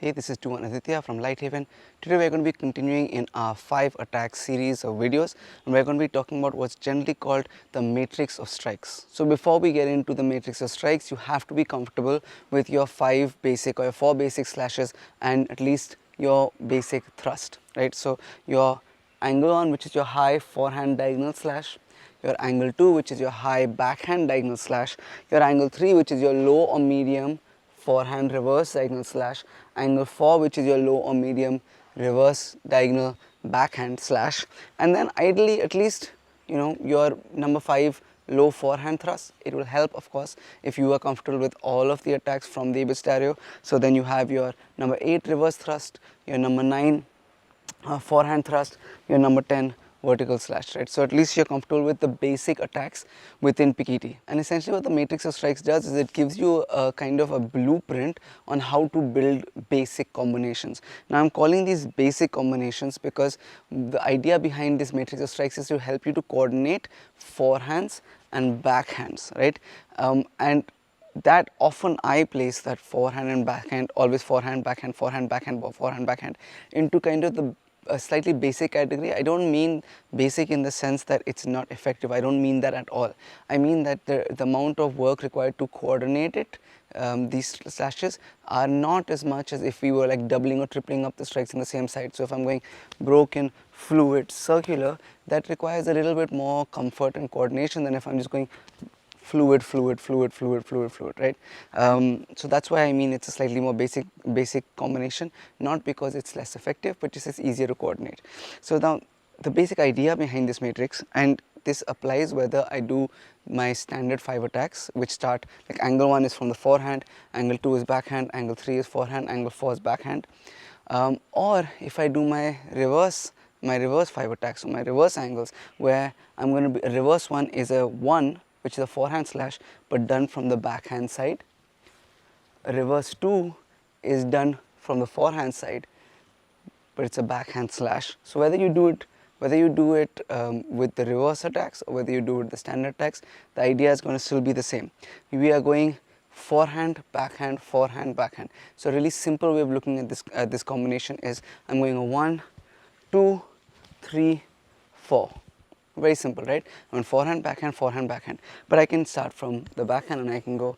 Hey, this is Aditya from LightHaven. Today we're going to be continuing in our 5 attack series of videos, and we're going to be talking about what's generally called the matrix of strikes. So before we get into the matrix of strikes, you have to be comfortable with your 5 basic or your 4 basic slashes and at least your basic thrust, right? So your angle 1, which is your high forehand diagonal slash, your angle 2, which is your high backhand diagonal slash, your angle 3, which is your low or medium forehand reverse diagonal slash, angle 4, which is your low or medium reverse diagonal backhand slash, and then ideally at least your number 5 low forehand thrust. It will help, of course, if you are comfortable with all of the attacks from the stereo. So then you have your number 8 reverse thrust, your number 9 forehand thrust, your number 10 vertical slash, right? So at least you're comfortable with the basic attacks within Pekiti. And essentially what the matrix of strikes does is it gives you a kind of a blueprint on how to build basic combinations. Now I'm calling these basic combinations because the idea behind this matrix of strikes is to help you to coordinate forehands and backhands, right? And that often I place that forehand and backhand, always forehand, backhand, forehand, backhand, forehand, backhand, into kind of the a slightly basic category. I don't mean basic in the sense that it's not effective. I don't mean that at all. I mean that the amount of work required to coordinate it, these slashes, are not as much as if we were like doubling or tripling up the strikes in the same side. So if I'm going broken, fluid, circular, that requires a little bit more comfort and coordination than if I'm just going fluid, right? So that's why I mean it's a slightly more basic combination, not because it's less effective, but just it's easier to coordinate. So now the basic idea behind this matrix, and this applies whether I do my standard 5 attacks, which start like angle 1 is from the forehand, angle 2 is backhand, angle 3 is forehand, angle 4 is backhand, or if I do my reverse 5 attacks, so my reverse angles, where I'm going to be, reverse 1 is a 1, which is a forehand slash, but done from the backhand side. Reverse 2 is done from the forehand side, but it's a backhand slash. So whether you do it with the reverse attacks or whether you do it with the standard attacks, the idea is going to still be the same. We are going forehand, backhand, forehand, backhand. So a really simple way of looking at this combination is I'm going a 1, 2, 3, 4. Very simple, right? I mean forehand, backhand, but I can start from the backhand and I can go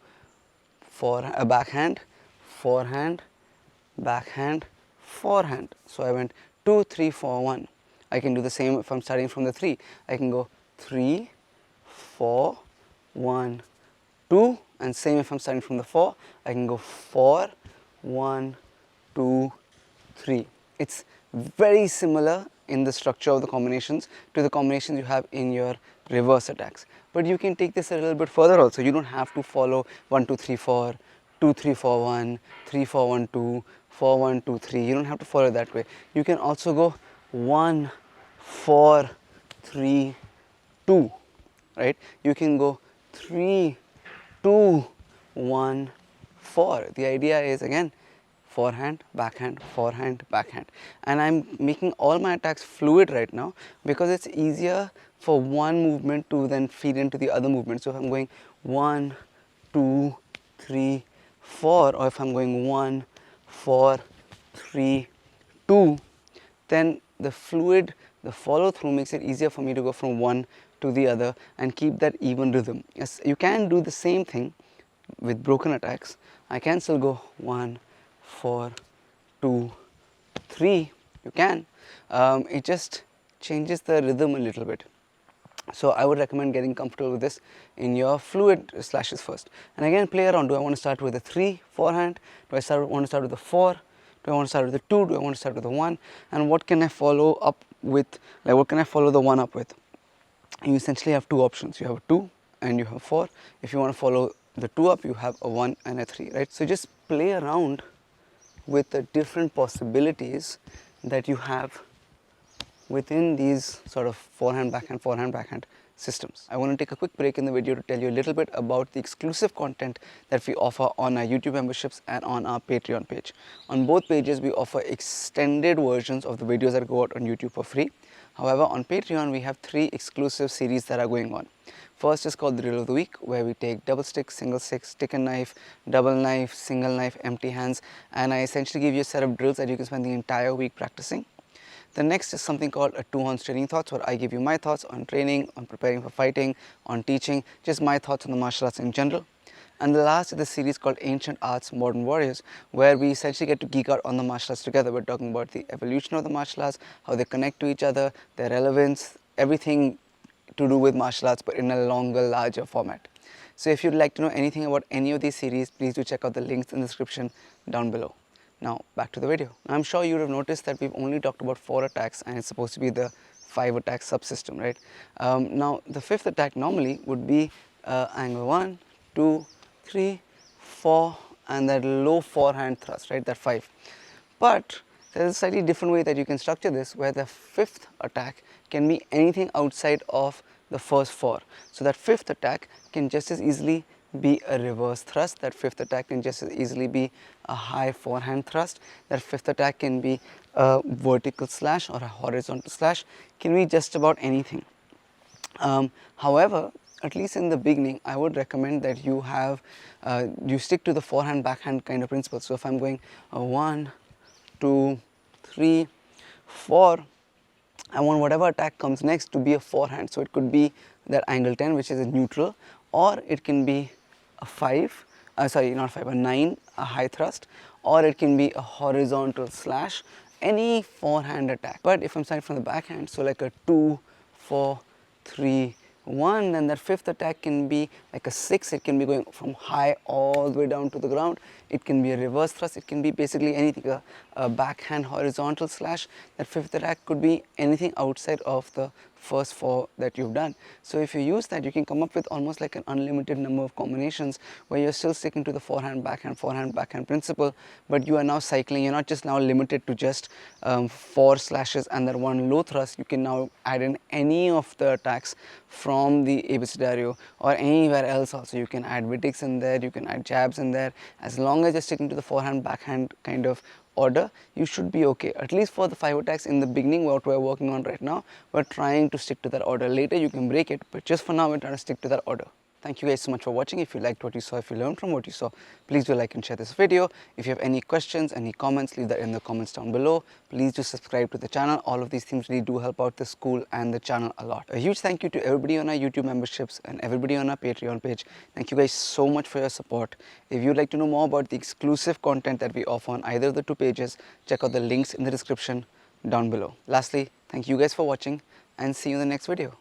for a backhand, forehand, backhand, forehand. So I went 2, 3, 4, 1. I can do the same if I'm starting from the 3. I can go 3, 4, 1, 2, and same if I'm starting from the 4. I can go 4, 1, 2, 3. It's very similar in the structure of the combinations to the combinations you have in your reverse attacks, but you can take this a little bit further also. You don't have to follow 1, 2, 3, 4, 2, 3, 4, 1, 3, 4, 1, 2, 4, 1, 2, 3. You don't have to follow that way. You can also go 1, 4, 3, 2, right? You can go 3, 2, 1, 4. The idea is again forehand, backhand, and I'm making all my attacks fluid right now because it's easier for one movement to then feed into the other movement. So if I'm going 1, 2, 3, 4, or if I'm going 1, 4, 3, 2, then the follow through makes it easier for me to go from one to the other and keep that even rhythm. Yes, you can do the same thing with broken attacks. I can still go 1, 4, 2, 3. You can. It just changes the rhythm a little bit. So I would recommend getting comfortable with this in your fluid slashes first. And again, play around. Do I want to start with a 3 forehand? Do I want to start with a 4? Do I want to start with a 2? Do I want to start with a 1? And what can I follow up with? Like, what can I follow the 1 up with? You essentially have 2 options. You have a 2 and you have 4. If you want to follow the 2 up, you have a 1 and a 3, right? So just play around with the different possibilities that you have within these sort of forehand, backhand systems. I want to take a quick break in the video to tell you a little bit about the exclusive content that we offer on our YouTube memberships and on our Patreon page. On both pages, we offer extended versions of the videos that go out on YouTube for free. However, on Patreon, we have 3 exclusive series that are going on. First is called the Drill of the Week, where we take double stick, single stick and knife, double knife, single knife, empty hands, and I essentially give you a set of drills that you can spend the entire week practicing. The next is something called a 2 horns training thoughts, where I give you my thoughts on training, on preparing for fighting, on teaching, just my thoughts on the martial arts in general. And the last is the series called Ancient Arts, Modern Warriors, where we essentially get to geek out on the martial arts together. We're talking about the evolution of the martial arts, how they connect to each other, their relevance, everything to do with martial arts, but in a longer, larger format. So if you'd like to know anything about any of these series, please do check out the links in the description down below. Now back to the video. I'm sure you would have noticed that we've only talked about 4 attacks and it's supposed to be the 5 attack subsystem, right? Now the 5th attack normally would be angle 1, 2, 3, 4 and that low forehand thrust, right, that 5. But there's a slightly different way that you can structure this, where the 5th attack can be anything outside of the first 4. So that 5th attack can just as easily be a reverse thrust, that 5th attack can just as easily be a high forehand thrust, that 5th attack can be a vertical slash or a horizontal slash, can be just about anything. However, at least in the beginning, I would recommend that you have, you stick to the forehand backhand kind of principle. So if I'm going 1, 2, 3, 4, I want whatever attack comes next to be a forehand. So it could be that angle 10, which is a neutral, or it can be a 5, not 5, a 9, a high thrust, or it can be a horizontal slash, any forehand attack. But if I'm starting from the backhand, so like a 2, 4, 3, 1, then that 5th attack can be like a 6, it can be going from high all the way down to the ground, it can be a reverse thrust, it can be basically anything, a backhand horizontal slash. That 5th attack could be anything outside of the first 4 that you've done. So if you use that, you can come up with almost like an unlimited number of combinations where you're still sticking to the forehand backhand principle, but you are now cycling. You're not just now limited to just 4 slashes and that 1 low thrust. You can now add in any of the attacks from the abecedario or anywhere else. Also you can add Vidics in there, you can add jabs in there. As long as you're sticking to the forehand backhand kind of order, you should be okay. At least for the 5 attacks in the beginning, what we're working on right now, we're trying to stick to that order. Later you can break it, but just for now we're trying to stick to that order. Thank you guys so much for watching. If you liked what you saw, if you learned from what you saw, please do like and share this video. If you have any questions, any comments, leave that in the comments down below. Please do subscribe to the channel. All of these things really do help out the school and the channel a lot. A huge thank you to everybody on our YouTube memberships and everybody on our Patreon page. Thank you guys so much for your support. If you'd like to know more about the exclusive content that we offer on either of the 2 pages, check out the links in the description down below. Lastly, thank you guys for watching and see you in the next video.